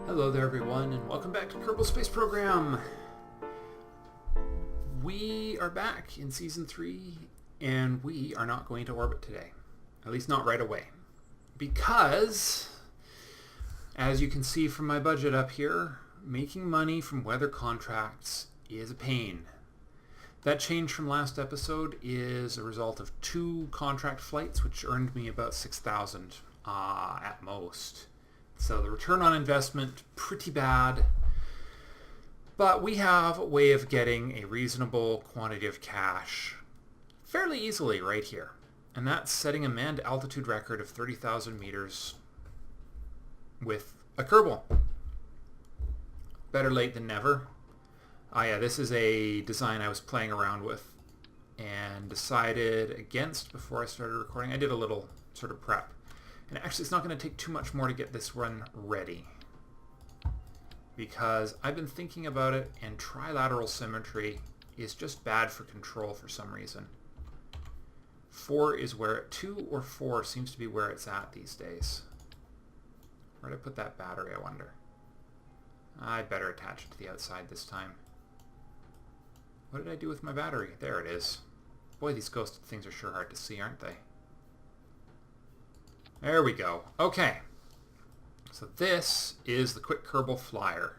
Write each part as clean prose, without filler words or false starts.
Hello there everyone, and welcome back to Kerbal Space Program. We are back in Season 3, and we are not going to orbit today. At least not right away. Because, as you can see from my budget up here, making money from weather contracts is a pain. That change from last episode is a result of 2 contract flights, which earned me about 6,000 at most. So the return on investment, pretty bad. But we have a way of getting a reasonable quantity of cash fairly easily right here. And that's setting a manned altitude record of 30,000 meters with a Kerbal. Better late than never. Yeah, this is a design I was playing around with and decided against before I started recording. I did a little sort of prep. And actually, it's not going to take too much more to get this run ready, because I've been thinking about it, and trilateral symmetry is just bad for control for some reason. 2 or 4 seems to be where it's at these days. Where did I put that battery, I wonder? I better attach it to the outside this time. What did I do with my battery? There it is. Boy, these ghosted things are sure hard to see, aren't they? There we go. Okay. So this is the Quick Kerbal Flyer.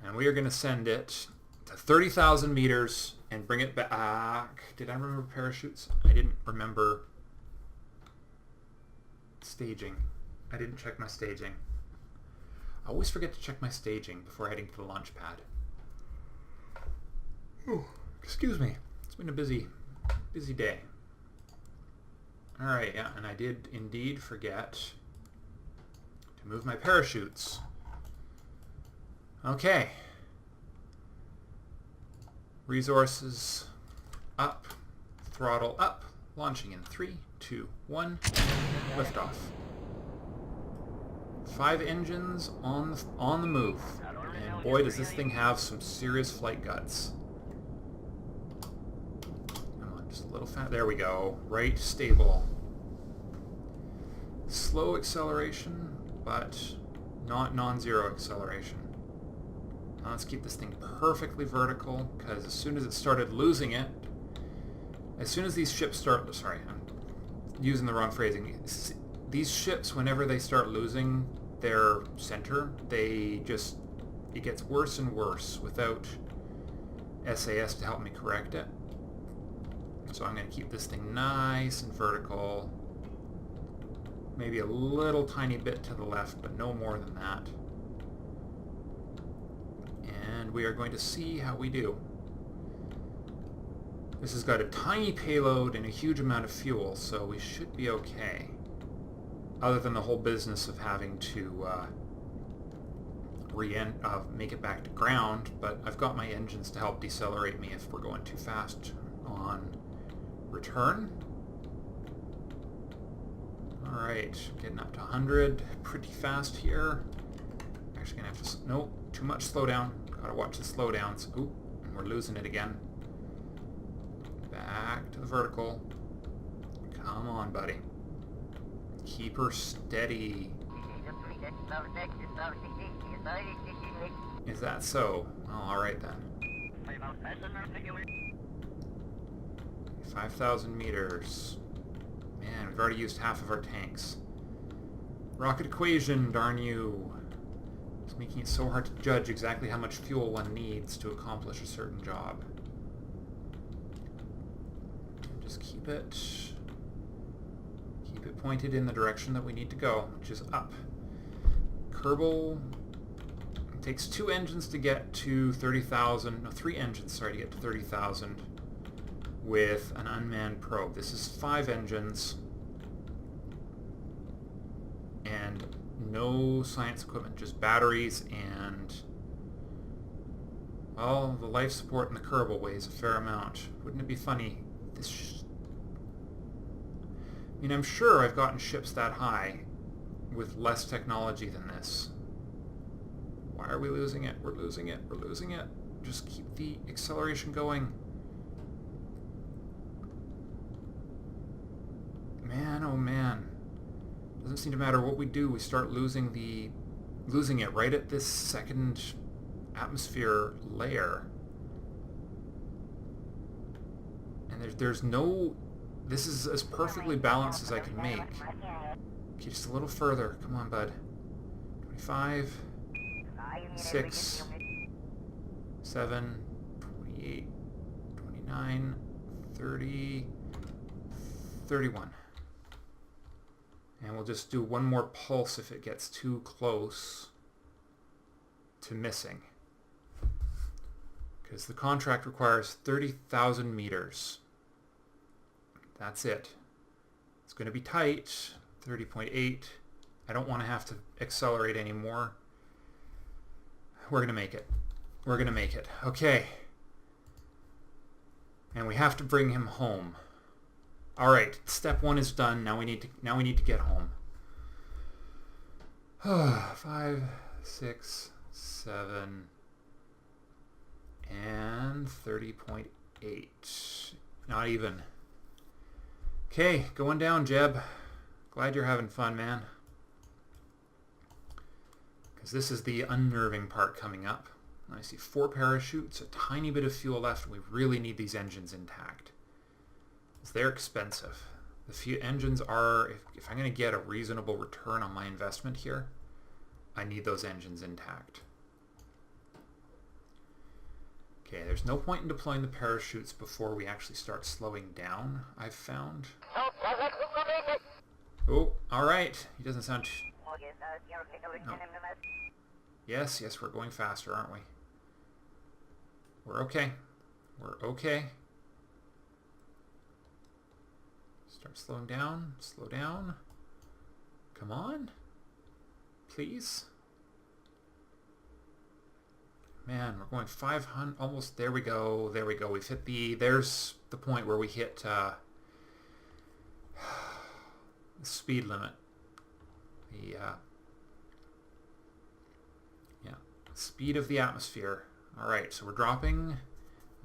And we are going to send it to 30,000 meters and bring it back. Did I remember parachutes? I didn't remember staging. I didn't check my staging. I always forget to check my staging before heading to the launch pad. Ooh, excuse me. It's been a busy day. Alright, yeah, and I did indeed forget to move my parachutes. Okay. Resources up, throttle up, launching in 3, 2, 1, liftoff. 5 engines on the move. And boy, does this thing have some serious flight guts. Just a little fat. There we go. Right, stable. Slow acceleration, but not non-zero acceleration. Now let's keep this thing perfectly vertical, because as soon as it started losing it, as soon as these ships start, sorry, I'm using the wrong phrasing. These ships, whenever they start losing their center, it gets worse and worse without SAS to help me correct it. So I'm going to keep this thing nice and vertical. Maybe a little tiny bit to the left, but no more than that. And we are going to see how we do. This has got a tiny payload and a huge amount of fuel, so we should be okay. Other than the whole business of having to make it back to ground, but I've got my engines to help decelerate me if we're going too fast on return. Alright, getting up to 100 pretty fast here. Actually gonna have to, nope, too much slowdown. Gotta watch the slowdowns. Oop, and we're losing it again. Back to the vertical. Come on, buddy. Keep her steady. Is that so? Well, alright then. 5,000 meters. Man, we've already used half of our tanks. Rocket equation, darn you. It's making it so hard to judge exactly how much fuel one needs to accomplish a certain job. Just keep it pointed in the direction that we need to go, which is up. Kerbal, it takes 2 engines to get to 30,000, no, 3 engines, sorry, to get to 30,000. With an unmanned probe. This is 5 engines and no science equipment, just batteries and, well, the life support in the Kerbal weighs a fair amount. Wouldn't it be funny? I mean, I'm sure I've gotten ships that high with less technology than this. Why are we losing it? We're losing it. We're losing it. Just keep the acceleration going. Man, oh man. Doesn't seem to matter what we do, we start losing the losing it right at this second atmosphere layer. And there's no... This is as perfectly balanced as I can make. Okay, just a little further. Come on, bud. 25, 6, 7, 28, 29, 30, 31. And we'll just do one more pulse if it gets too close to missing. Because the contract requires 30,000 meters. That's it. It's going to be tight. 30.8. I don't want to have to accelerate anymore. We're going to make it. We're going to make it. Okay. And we have to bring him home. All right, step 1 is done. Now we need to get home. 5, 6, 7, and 30.8. Not even. Okay, going down, Jeb. Glad you're having fun, man. Because this is the unnerving part coming up. I see 4 parachutes, a tiny bit of fuel left. We really need these engines intact. They're expensive. The few engines are, if I'm going to get a reasonable return on my investment here, I need those engines intact. Okay, there's no point in deploying the parachutes before we actually start slowing down, I've found. Oh, alright. He doesn't sound... No. Yes, we're going faster, aren't we? We're okay. We're okay. Start slowing down. Slow down. Come on. Please. Man, we're going 500. Almost. There we go. There we go. We've hit the... There's the point where we hit the speed limit. The speed of the atmosphere. All right, so we're dropping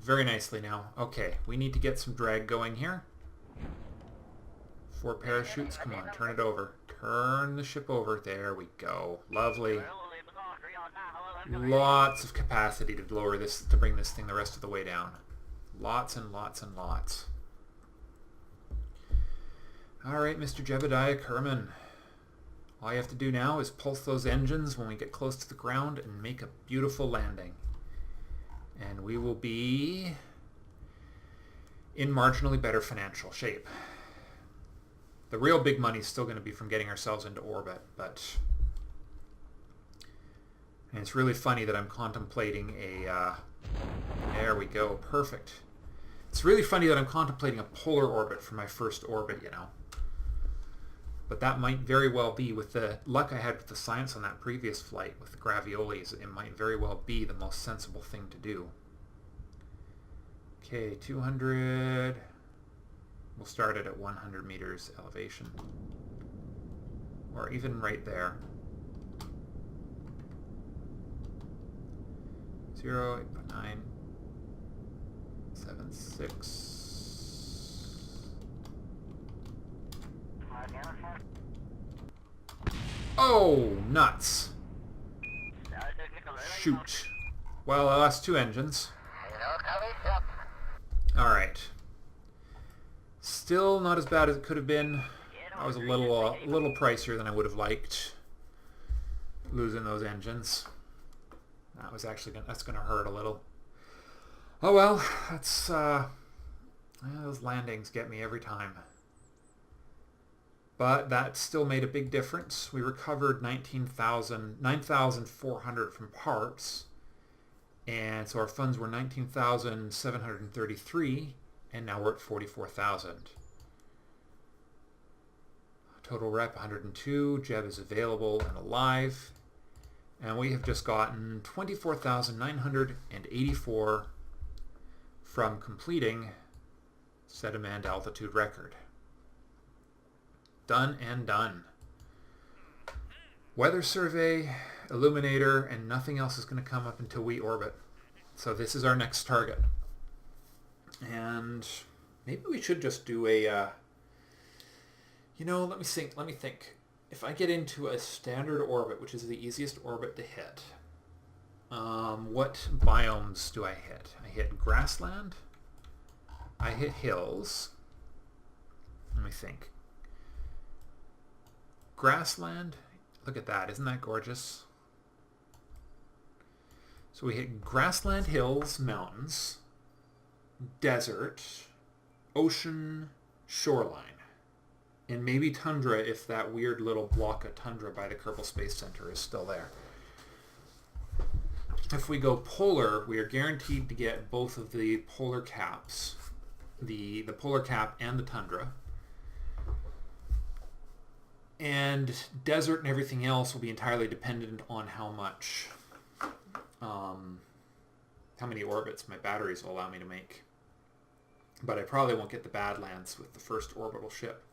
very nicely now. Okay, we need to get some drag going here. 4 parachutes. Come on, turn it over. Turn the ship over. There we go. Lovely. Lots of capacity to lower this, to bring this thing the rest of the way down. Lots and lots and lots. All right, Mr. Jebediah Kerman. All you have to do now is pulse those engines when we get close to the ground and make a beautiful landing. And we will be in marginally better financial shape. The real big money is still going to be from getting ourselves into orbit, but... And it's really funny that I'm contemplating a... there we go, perfect. It's really funny that I'm contemplating a polar orbit for my first orbit, you know. But that might very well be, with the luck I had with the science on that previous flight with the graviolis, it might very well be the most sensible thing to do. Okay, 200... We'll start it at 100 meters elevation. Or even right there. 0, 8.9, 7, 6. Oh, nuts. Shoot. Well, I lost 2 engines. Alright. Still not as bad as it could have been. That was a little pricier than I would have liked. Losing those engines. That was actually that's going to hurt a little. Oh well, that's those landings get me every time. But that still made a big difference. We recovered 9,400 from parts, and so our funds were 19,733, and now we're at 44,000. Total rep 102. Jeb is available and alive. And we have just gotten 24,984 from completing Sediment altitude record. Done and done. Weather survey, illuminator, and nothing else is going to come up until we orbit. So this is our next target. And maybe we should just do a... let me think. if I get into a standard orbit, which is the easiest orbit to hit, what biomes do I hit? I hit grassland. I hit hills. Let me think. Grassland. Look at that. Isn't that gorgeous? So we hit grassland, hills, mountains, desert, ocean, shoreline. And maybe tundra if that weird little block of tundra by the Kerbal Space Center is still there. If we go polar, we are guaranteed to get both of the polar caps. The polar cap and the tundra. And desert and everything else will be entirely dependent on how many orbits my batteries will allow me to make. But I probably won't get the Badlands with the first orbital ship.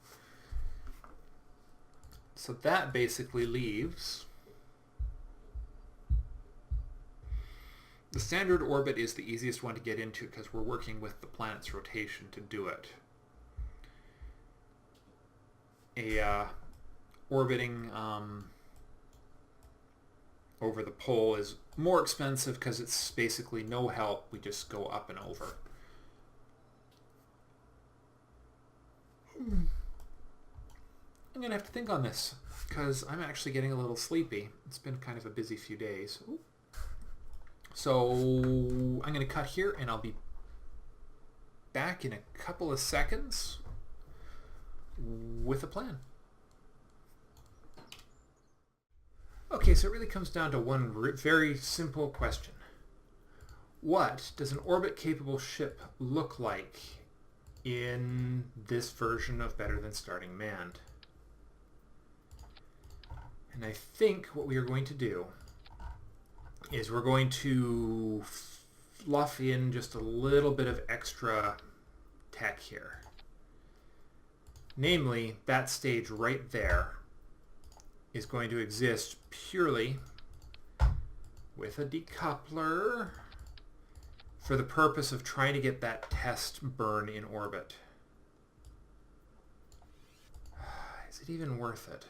So that basically leaves... The standard orbit is the easiest one to get into because we're working with the planet's rotation to do it. Orbiting over the pole is more expensive because it's basically no help. We just go up and over. I'm going to have to think on this because I'm actually getting a little sleepy. It's been kind of a busy few days. Ooh. So I'm going to cut here and I'll be back in a couple of seconds with a plan. Okay, so it really comes down to one very simple question. What does an orbit-capable ship look like in this version of Better Than Starting Manned? And I think what we are going to do is we're going to fluff in just a little bit of extra tech here. Namely, that stage right there is going to exist purely with a decoupler for the purpose of trying to get that test burn in orbit. Is it even worth it?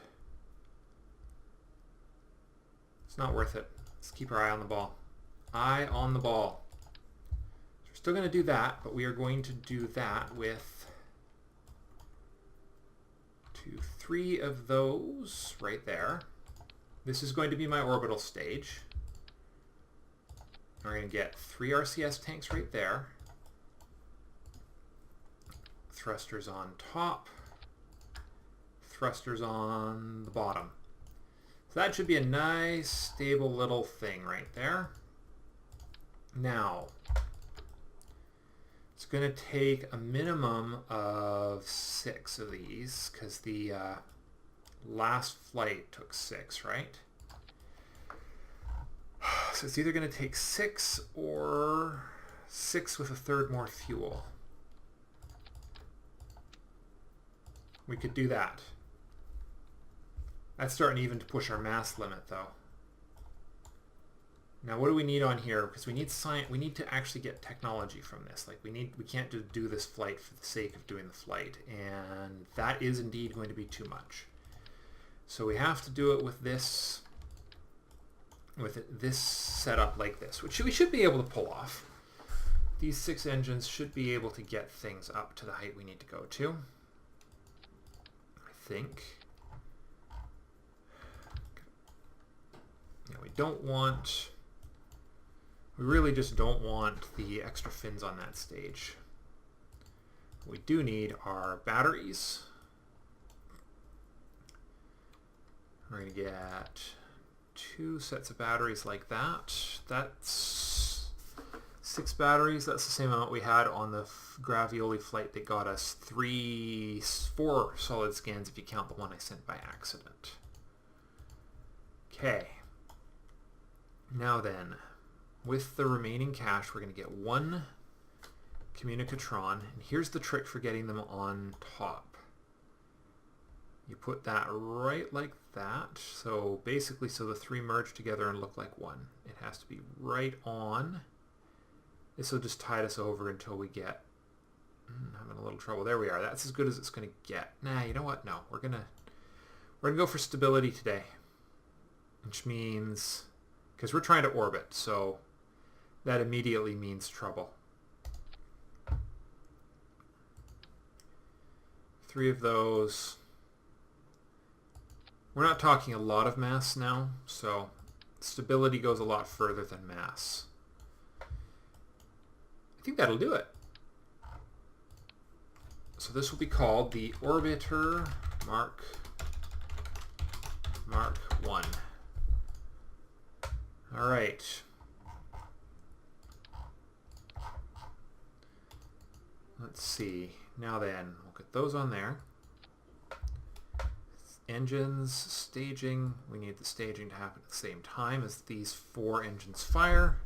It's not worth it. Let's keep our eye on the ball. Eye on the ball. So we're still going to do that, but we are going to do that with 2, 3 of those right there. This is going to be my orbital stage. We're going to get 3 RCS tanks right there. Thrusters on top. Thrusters on the bottom. So that should be a nice, stable little thing right there. Now, it's going to take a minimum of 6 of these because the last flight took 6, right? So it's either going to take 6 or 6 with a third more fuel. We could do that. That's starting even to push our mass limit, though. Now, what do we need on here? Because we need science. We need to actually get technology from this. Like we can't just do this flight for the sake of doing the flight, and that is indeed going to be too much. So we have to do it with this setup like this, which we should be able to pull off. These 6 engines should be able to get things up to the height we need to go to. I think. We don't want, we really just don't want the extra fins on that stage. What we do need are batteries. We're going to get 2 sets of batteries like that. That's 6 batteries. That's the same amount we had on the Gravioli flight that got us 4 solid scans if you count the one I sent by accident. Okay. Now then, with the remaining cache, we're going to get 1 communicatron. And here's the trick for getting them on top. You put that right like that. So basically, so the 3 merge together and look like 1. It has to be right on. This will just tide us over until we get... having a little trouble. There we are. That's as good as it's going to get. Nah, you know what? No, we're We're going to go for stability today, which means, because we're trying to orbit, so that immediately means trouble. 3 of those. We're not talking a lot of mass now, so stability goes a lot further than mass. I think that'll do it. So this will be called the Orbiter Mark 1. All right. Let's see. Now then, we'll get those on there. Engines, staging. We need the staging to happen at the same time as these 4 engines fire.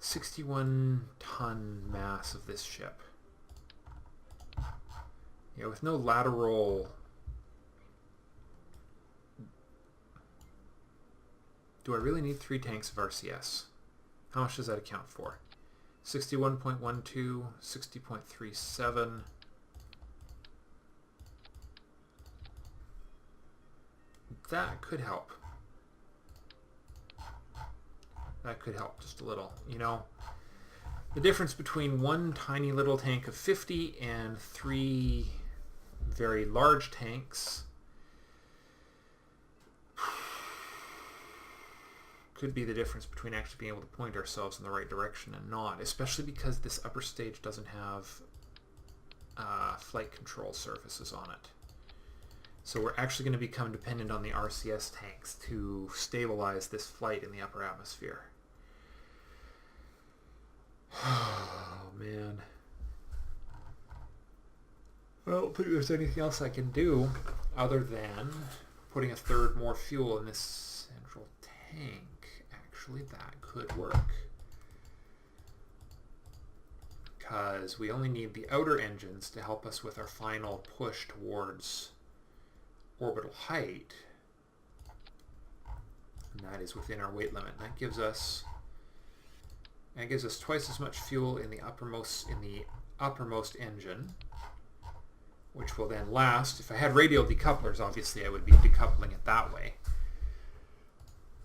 61-ton mass of this ship. Yeah, with no lateral... Do I really need 3 tanks of RCS? How much does that account for? 61.12, 60.37. That could help. That could help just a little. You know, the difference between one tiny little tank of 50 and 3 very large tanks could be the difference between actually being able to point ourselves in the right direction and not, especially because this upper stage doesn't have flight control surfaces on it. So we're actually going to become dependent on the RCS tanks to stabilize this flight in the upper atmosphere. Oh, man. I don't think there's anything else I can do other than putting a third more fuel in this central tank. Actually, that could work. Because we only need the outer engines to help us with our final push towards orbital height. And that is within our weight limit. That gives us twice as much fuel in the uppermost engine, which will then last. If I had radial decouplers, obviously I would be decoupling it that way.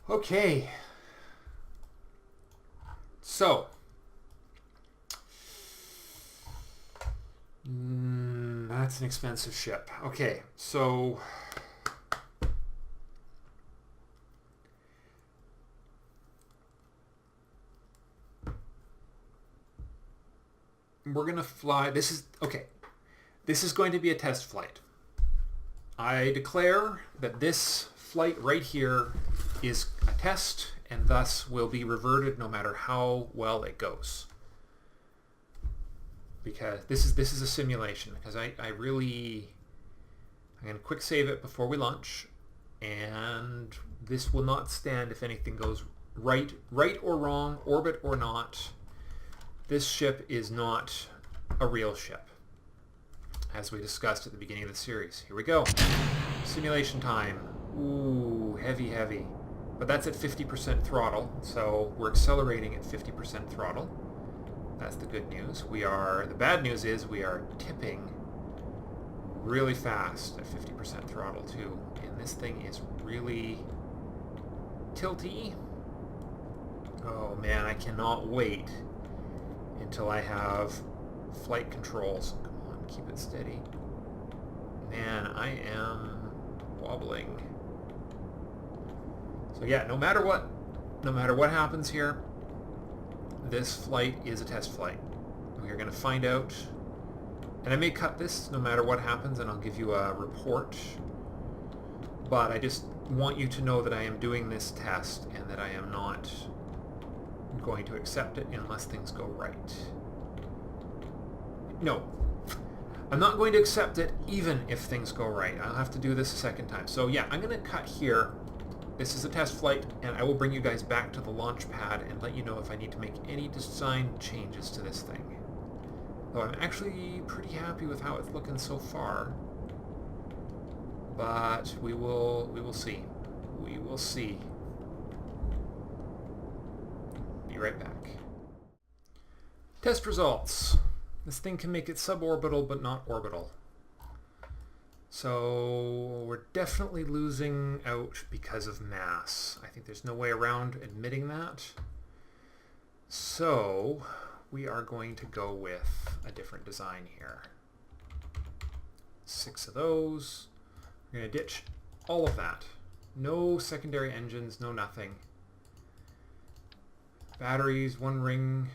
Okay. So, that's an expensive ship. Okay, so we're going to fly. This is going to be a test flight. I declare that this flight right here is a test and thus will be reverted no matter how well it goes. Because this is a simulation, because I'm going to quick save it before we launch, and this will not stand if anything goes right or wrong, orbit or not. This ship is not a real ship, as we discussed at the beginning of the series. Here we go. Simulation time. Ooh, heavy. But that's at 50% throttle, so we're accelerating at 50% throttle. That's the good news. The bad news is we are tipping really fast at 50% throttle too. And this thing is really tilty. Oh man, I cannot wait until I have flight controls. Come on, keep it steady. Man, I am wobbling. So yeah, no matter what happens here, this flight is a test flight. We are going to find out, and I may cut this no matter what happens, and I'll give you a report. But I just want you to know that I am doing this test and that I am not going to accept it unless things go right. No, I'm not going to accept it even if things go right. I'll have to do this a second time. So yeah, I'm going to cut here. This is a test flight, and I will bring you guys back to the launch pad and let you know if I need to make any design changes to this thing. Though I'm actually pretty happy with how it's looking so far. But we will see. We will see. Be right back. Test results. This thing can make it suborbital but not orbital. So we're definitely losing out because of mass. I think there's no way around admitting that. So we are going to go with a different design here. 6 of those. We're going to ditch all of that. No secondary engines, no nothing. Batteries, 1 ring.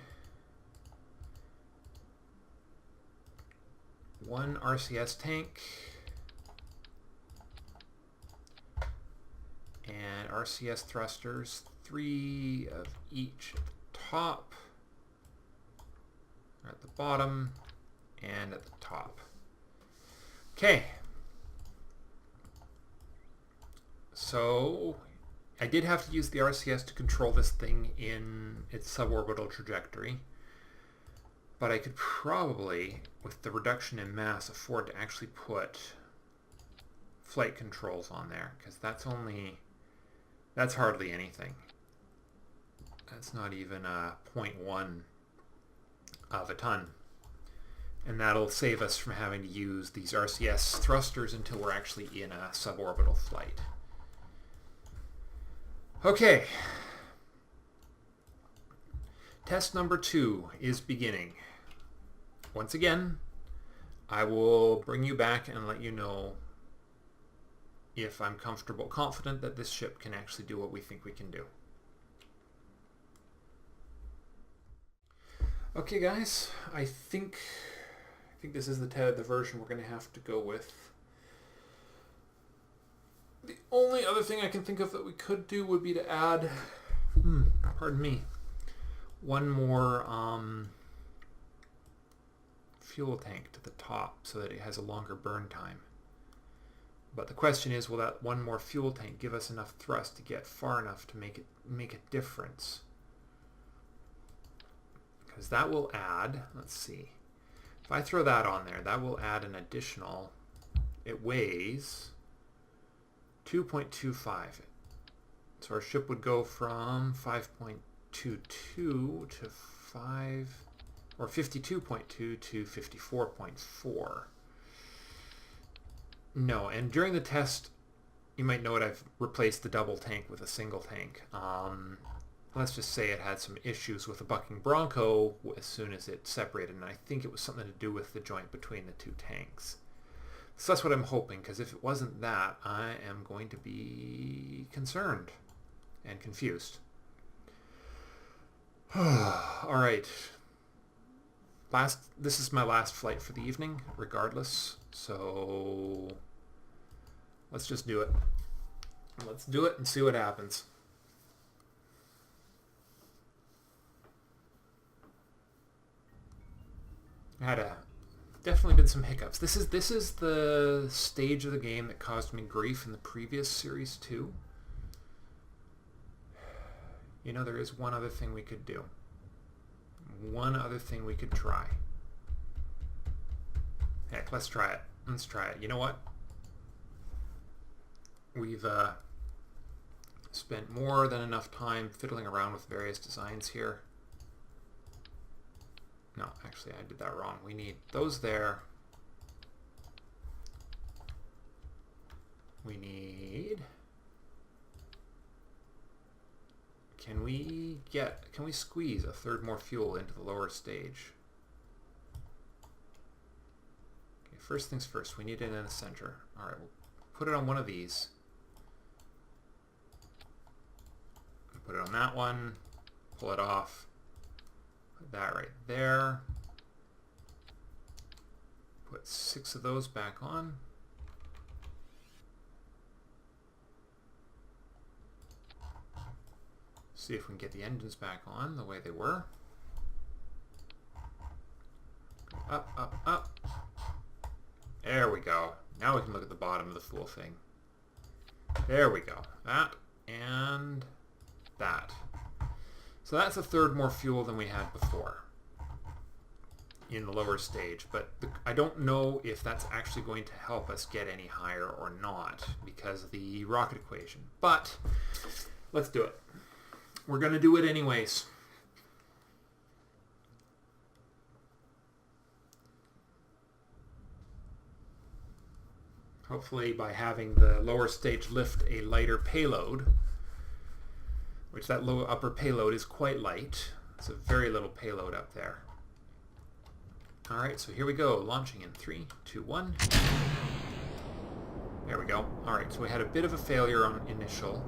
1 RCS tank. And RCS thrusters, 3 of each at the top, at the bottom, and at the top. Okay. So I did have to use the RCS to control this thing in its suborbital trajectory, but I could probably, with the reduction in mass, afford to actually put flight controls on there, because that's hardly anything. That's not even a 0.1 of a ton. And that'll save us from having to use these RCS thrusters until we're actually in a suborbital flight. Okay. Test number 2 is beginning. Once again, I will bring you back and let you know if I'm confident that this ship can actually do what we think we can do. Okay guys, I think this is the version we're going to have to go with. The only other thing I can think of that we could do would be to add, pardon me, 1 more fuel tank to the top so that it has a longer burn time. But the question is, will that 1 more fuel tank give us enough thrust to get far enough to make a difference? Because that will add, let's see, if I throw that on there, that will add an additional, it weighs 2.25. So our ship would go from 5.22 to 52.2 to 54.4. No, and during the test, you might note I've replaced the double tank with a single tank. Let's just say it had some issues with the bucking Bronco as soon as it separated, and I think it was something to do with the joint between the 2 tanks. So that's what I'm hoping, because if it wasn't that, I am going to be concerned and confused. Alright. This is my last flight for the evening, regardless, so let's just do it. Let's do it and see what happens. Definitely been some hiccups. This is the stage of the game that caused me grief in the previous series too. You know, there is one other thing we could do. One other thing we could try. Heck, let's try it. Let's try it. You know what? We've spent more than enough time fiddling around with various designs here. No, actually I did that wrong. We need those there. We need... Can we squeeze a 3rd more fuel into the lower stage? Okay, first things first, we need it in the center. Alright, we'll put it on one of these. Put it on that one, pull it off. Put that right there. Put 6 of those back on. See if we can get the engines back on the way they were. Up, up, up. There we go. Now we can look at the bottom of the fuel thing. There we go. That and that. So that's a 3rd more fuel than we had before in the lower stage, but I don't know if that's actually going to help us get any higher or not because of the rocket equation. But let's do it. We're going to do it anyways. Hopefully by having the lower stage lift a lighter payload, which that low upper payload is quite light. It's a very little payload up there. Alright, so here we go. Launching in 3, 2, 1. There we go. Alright, so we had a bit of a failure on initial.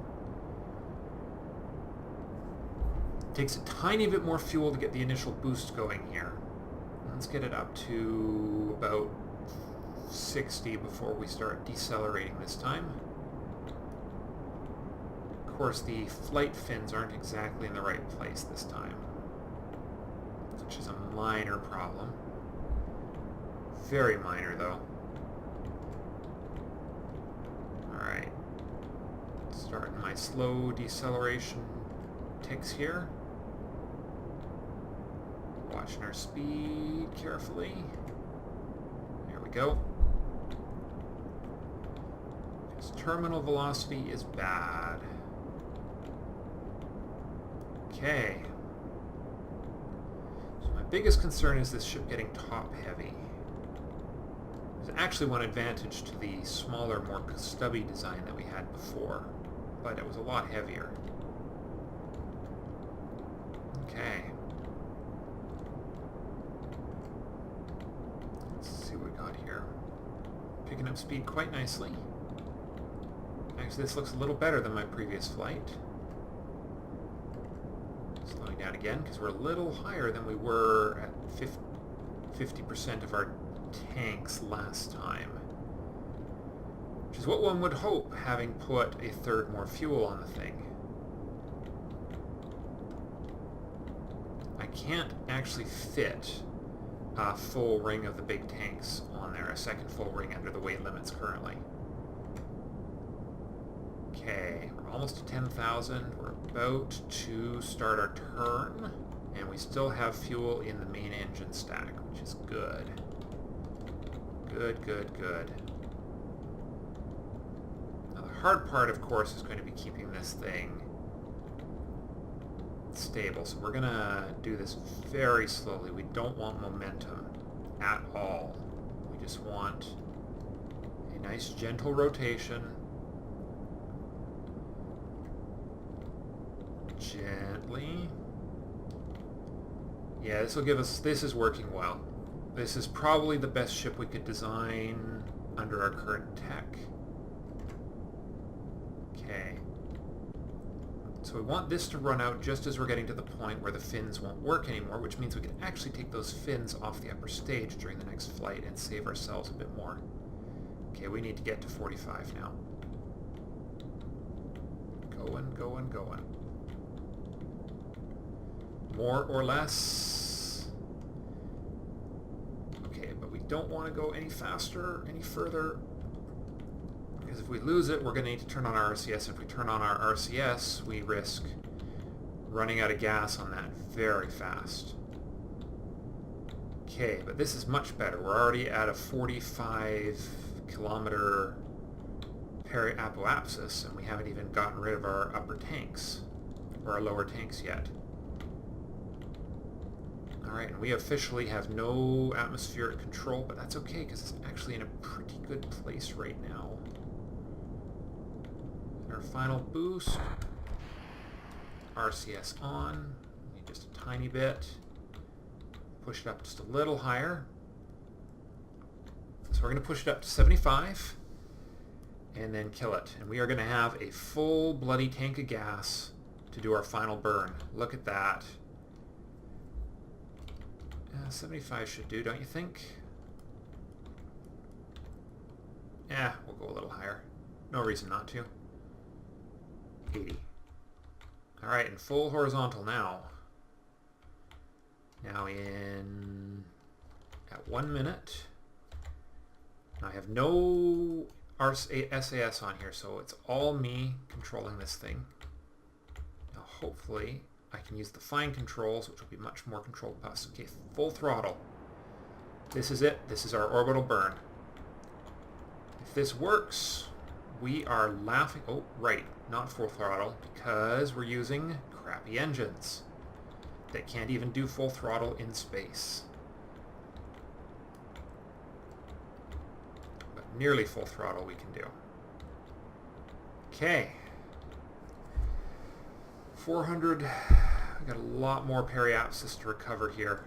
Takes a tiny bit more fuel to get the initial boost going here. Let's get it up to about 60 before we start decelerating this time. Of course, the flight fins aren't exactly in the right place this time, which is a minor problem. Very minor, though. Alright. Starting my slow deceleration ticks here. Watching our speed carefully. There we go. This terminal velocity is bad. Okay. So my biggest concern is this ship getting top heavy. There's actually one advantage to the smaller, more stubby design that we had before, but it was a lot heavier. Okay. Let's see what we got here. Picking up speed quite nicely. Actually, this looks a little better than my previous flight. Slowing down again, because we're a little higher than we were at 50% of our tanks last time. Which is what one would hope, having put a third more fuel on the thing. I can't actually fit a full ring of the big tanks on there, a second full ring under the weight limits currently. Okay, we're almost to 10,000. We're about to start our turn, and we still have fuel in the main engine stack, which is good. Good, good, good. Now the hard part, of course, is going to be keeping this thing stable. So we're going to do this very slowly. We don't want momentum at all. We just want a nice gentle rotation. Gently. Yeah, this will give us... This is working well. This is probably the best ship we could design under our current tech. Okay. So we want this to run out just as we're getting to the point where the fins won't work anymore, which means we can actually take those fins off the upper stage during the next flight and save ourselves a bit more. Okay, we need to get to 45 now. Going, going, going. More or less. Okay, but we don't want to go any faster, any further, because if we lose it, we're going to need to turn on our RCS. If we turn on our RCS, we risk running out of gas on that very fast. Okay, but this is much better. We're already at a 45-kilometer peri-apoapsis, and we haven't even gotten rid of our upper tanks, or our lower tanks yet. Alright, and we officially have no atmospheric control, but that's okay, because it's actually in a pretty good place right now. Our final boost. RCS on. Need just a tiny bit. Push it up just a little higher. So we're going to push it up to 75, and then kill it. And we are going to have a full bloody tank of gas to do our final burn. Look at that. 75 should do, don't you think? Yeah, we'll go a little higher. No reason not to. 80. Alright, in full horizontal now. Now at 1 minute. Now I have no SAS on here, so it's all me controlling this thing. Now hopefully I can use the fine controls, which will be much more controlled by us. Okay, full throttle. This is it. This is our orbital burn. If this works, we are laughing... Oh, right. Not full throttle, because we're using crappy engines that can't even do full throttle in space. But nearly full throttle we can do. Okay. 400. We got a lot more periapsis to recover here.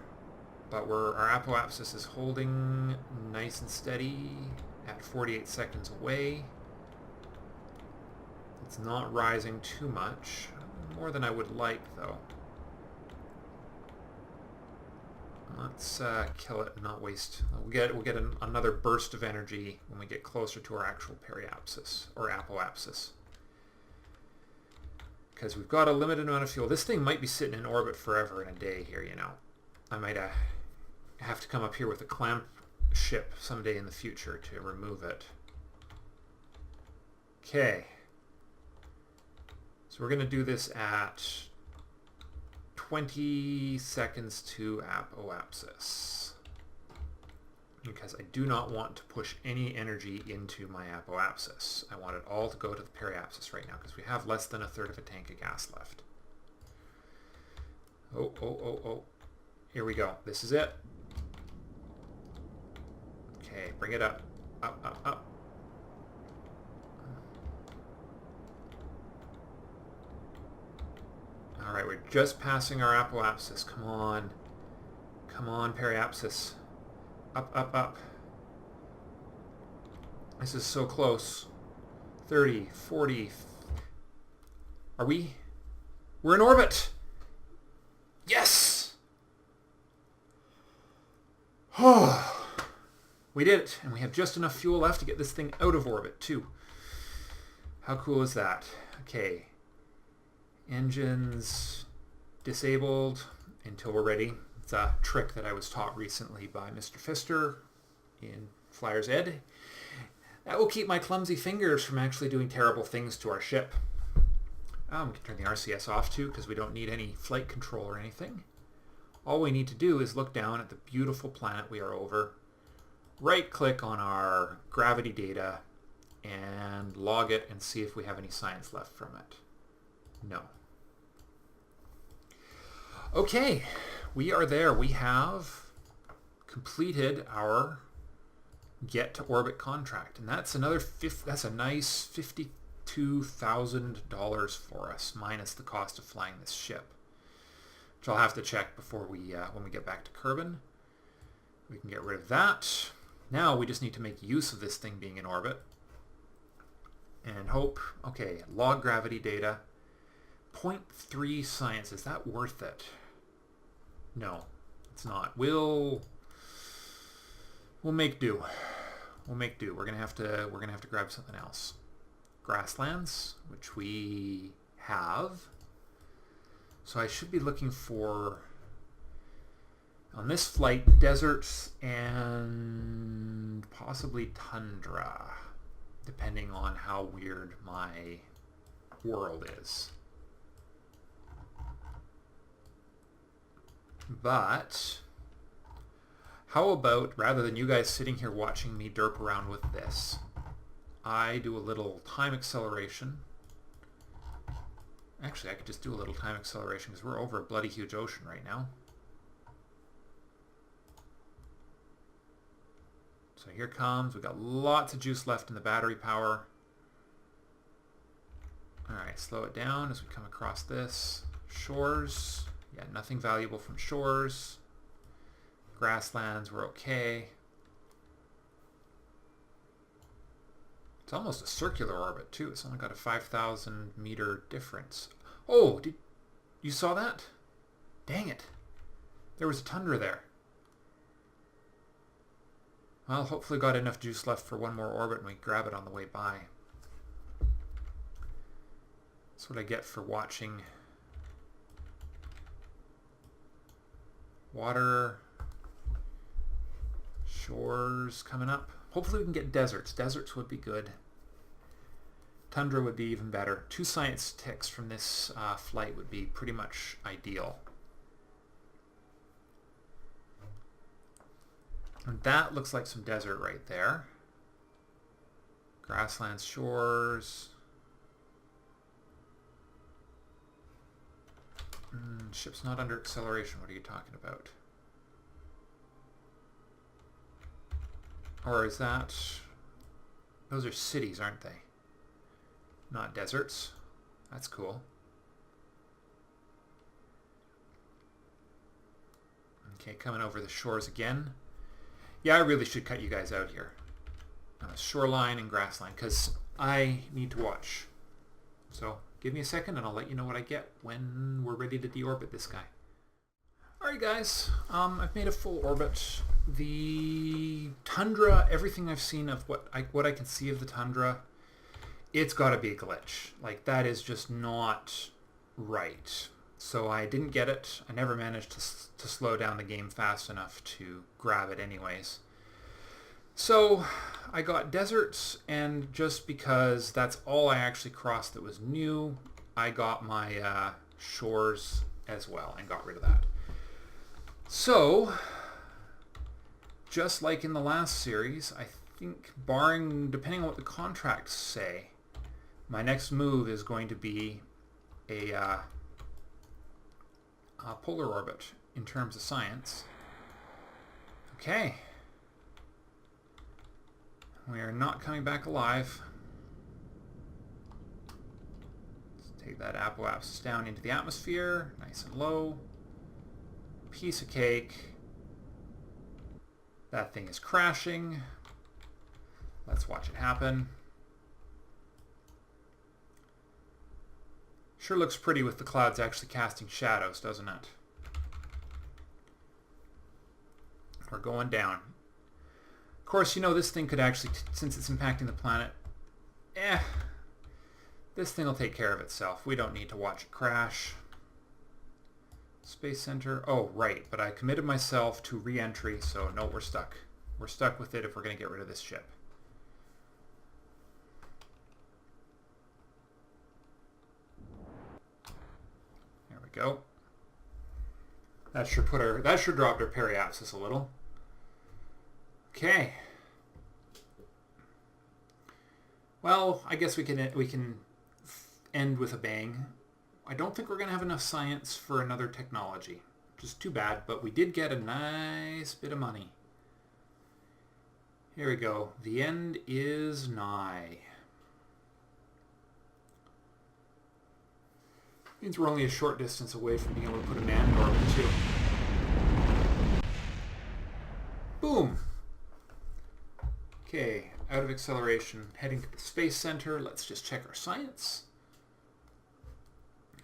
But our apoapsis is holding nice and steady at 48 seconds away. It's not rising too much. More than I would like, though. Let's kill it and not waste. We'll get another burst of energy when we get closer to our actual periapsis, or apoapsis. Because we've got a limited amount of fuel. This thing might be sitting in orbit forever in a day here, you know. I might have to come up here with a clamp ship someday in the future to remove it. Okay. So we're going to do this at 20 seconds to apoapsis. Because I do not want to push any energy into my apoapsis. I want it all to go to the periapsis right now because we have less than a third of a tank of gas left. Oh. Here we go. This is it. Okay, bring it up. Up. Alright, we're just passing our apoapsis. Come on. Come on, periapsis. Up. This is so close. 30, 40. Are we? We're in orbit! Yes! We did it, and we have just enough fuel left to get this thing out of orbit, too. How cool is that? Okay. Engines disabled until we're ready. It's a trick that I was taught recently by Mr. Pfister in Flyer's Ed. That will keep my clumsy fingers from actually doing terrible things to our ship. We can turn the RCS off too because we don't need any flight control or anything. All we need to do is look down at the beautiful planet we are over, right-click on our gravity data, and log it and see if we have any science left from it. No. Okay, we are there. We have completed our get to orbit contract, and that's another that's a nice $52,000 for us, minus the cost of flying this ship, which I'll have to check before we when we get back to Kerbal. We can get rid of that. Now we just need to make use of this thing being in orbit and hope. Okay, log gravity data. 0.3 science. Is that worth it? No, it's not. We'll make do. We'll make do. We're gonna have to grab something else. Grasslands, which we have. So I should be looking for, on this flight, deserts and possibly tundra, depending on how weird my world is. But how about, rather than you guys sitting here watching me derp around with this, I do a little time acceleration. Actually, I could just do a little time acceleration because we're over a bloody huge ocean right now. So here comes. We've got lots of juice left in the battery power. Alright, slow it down as we come across this. Shores. Yeah, nothing valuable from shores. Grasslands, we're okay. It's almost a circular orbit, too. It's only got a 5,000 meter difference. Oh, you saw that? Dang it. There was a tundra there. Well, hopefully got enough juice left for one more orbit and we grab it on the way by. That's what I get for watching water, shores coming up. Hopefully we can get deserts. Deserts would be good. Tundra would be even better. 2 science ticks from this flight would be pretty much ideal. And that looks like some desert right there. Grasslands, shores. Ship's not under acceleration. What are you talking about? Or is that... Those are cities, aren't they? Not deserts. That's cool. Okay, coming over the shores again. Yeah, I really should cut you guys out here. Shoreline and grassline, because I need to watch. So give me a second and I'll let you know what I get when we're ready to deorbit this guy. Alright guys, I've made a full orbit. The tundra, everything I've seen of what I can see of the tundra, it's got to be a glitch. Like, that is just not right. So I didn't get it. I never managed to slow down the game fast enough to grab it anyways. So I got deserts, and just because that's all I actually crossed that was new, I got my shores as well and got rid of that. So, just like in the last series, I think, depending on what the contracts say, my next move is going to be a polar orbit in terms of science. Okay. We are not coming back alive. Let's take that apoapsis down into the atmosphere, nice and low. Piece of cake. That thing is crashing. Let's watch it happen. Sure looks pretty with the clouds actually casting shadows, doesn't it? We're going down. Of course, you know, this thing could actually, since it's impacting the planet, this thing will take care of itself. We don't need to watch it crash. Space Center. Oh, right. But I committed myself to reentry, so no, we're stuck. We're stuck with it if we're going to get rid of this ship. There we go. That should dropped our periapsis a little. Okay. Well, I guess we can end with a bang. I don't think we're going to have enough science for another technology. Just too bad, but we did get a nice bit of money. Here we go. The end is nigh. Means we're only a short distance away from being able to put a man in orbit too. Boom! Okay, out of acceleration, heading to the Space Center. Let's just check our science.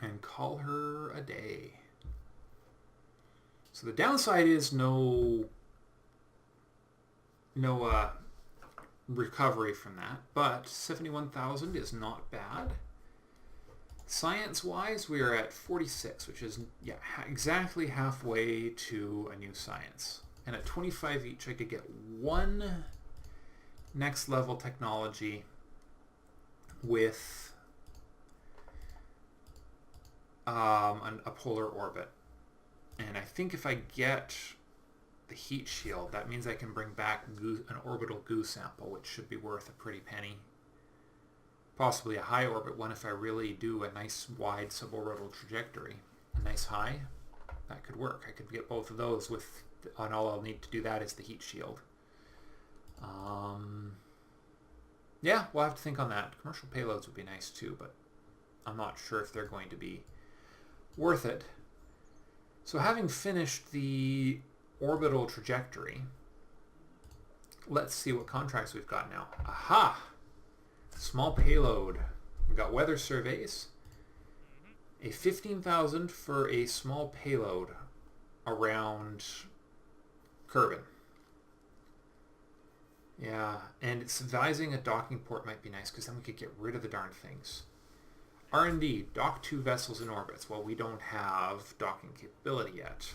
And call her a day. So the downside is no recovery from that, but 71,000 is not bad. Science-wise, we are at 46, which is exactly halfway to a new science. And at 25 each, I could get one next level technology with a polar orbit. And I think if I get the heat shield, that means I can bring back an orbital goo sample, which should be worth a pretty penny. Possibly a high orbit one if I really do a nice wide suborbital trajectory. A nice high, that could work. I could get both of those and all I'll need to do that is the heat shield. Yeah, we'll have to think on that. Commercial payloads would be nice too, but I'm not sure if they're going to be worth it. So having finished the orbital trajectory, let's see what contracts we've got now. Aha! Small payload. We've got weather surveys. A 15,000 for a small payload around Kerbal. Yeah, and it's advising a docking port might be nice because then we could get rid of the darn things. R&D, dock 2 vessels in orbits. Well, we don't have docking capability yet.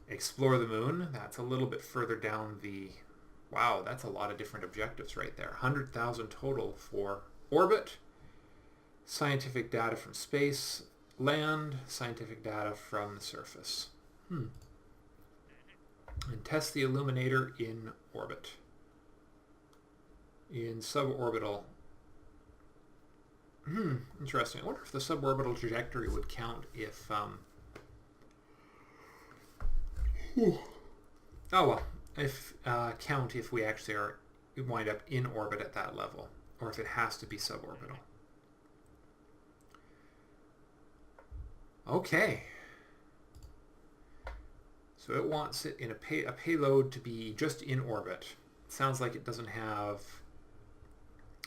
Explore the moon. That's a little bit further down the... Wow, that's a lot of different objectives right there. 100,000 total for orbit. Scientific data from space. Land. Scientific data from the surface. And test the illuminator in orbit. In suborbital. Interesting. I wonder if the suborbital trajectory would count if... Oh well. If we actually are wind up in orbit at that level, or if it has to be suborbital. Okay. So it wants it in a payload to be just in orbit. Sounds like it doesn't have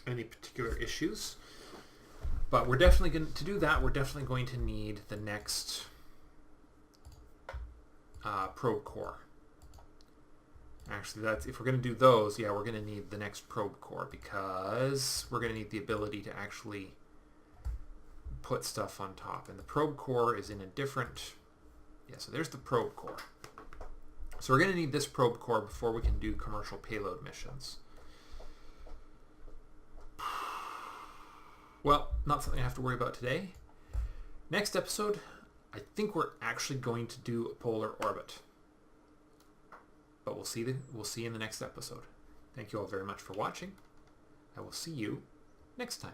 any particular issues. But we're definitely going to do that. We're definitely going to need the next probe core. Actually, that's if we're going to do those, yeah, we're going to need the next probe core because we're going to need the ability to actually put stuff on top. And the probe core is in a different... Yeah, so there's the probe core. So we're going to need this probe core before we can do commercial payload missions. Well, not something I have to worry about today. Next episode, I think we're actually going to do a polar orbit. But we'll see in the next episode. Thank you all very much for watching. I will see you next time.